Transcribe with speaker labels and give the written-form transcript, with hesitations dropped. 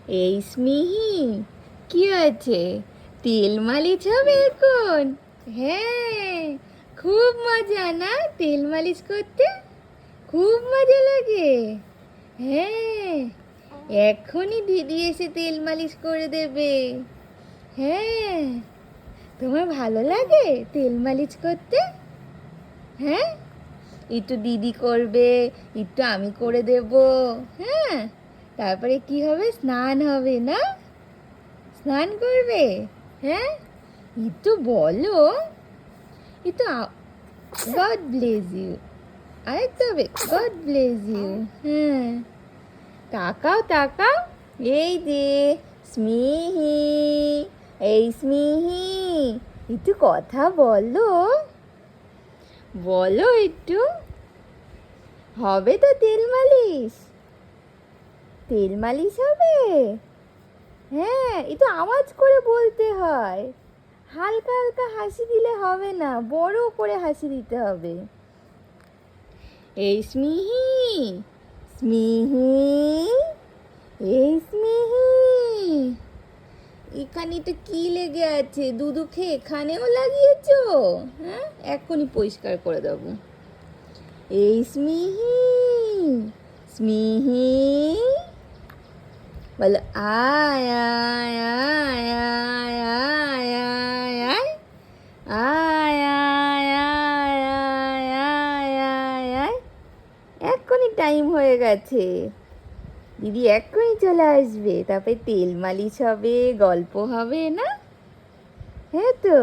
Speaker 1: এই স্মিহি, কি হয়েছে? তেল মালিশ হবে এখন? হ্যাঁ, খুব মজা না তেল মালিশ করতে? খুব মজা লাগে। হ্যাঁ, এখনই দিদি এসে তেল মালিশ করে দেবে। হ্যাঁ, তোমার ভালো লাগে তেল মালিশ করতে? হ্যাঁ, একটু দিদি করবে, একটু আমি করে দেব। হ্যাঁ, তারপরে কি হবে? স্নান হবে না? স্নান করবে? হ্যাঁ, একটু বলো। একটু গড ব্লেস ইউ। আরেকটু হবে গড ব্লেস ইউ। হ্যাঁ, তাকাও তাকাও। এই যে স্মিহি, এই স্মিহি, একটু কথা বলো। বলো একটু। হবে তো তেল মালিশ? তেল মালিশ হবে? হ্যাঁ, একটু আওয়াজ করে বলতে হয়। হালকা হালকা হাসি দিলে হবে না, বড় করে হাসি দিতে হবে। এই স্মিহি, স্মিহি, এই স্মিহি, এখানে তো কি লেগে আছে? দুধু খেয়ে এখানেও লাগিয়েছো? হ্যাঁ, এক্ষুনি পরিষ্কার করে দেবো। এই স্মিহি, স্মিহি, বলো আয় আয় আয় আয় আয় আয় আয় আয় আয় আয় আয় আয় আয় আয়। এক্ষুনি টাইম হয়ে গেছে, দিদি এক্ষুনি চলে আসবে, তারপরে তেল মালিশ হবে, গল্প হবে না? হ্যাঁ তো।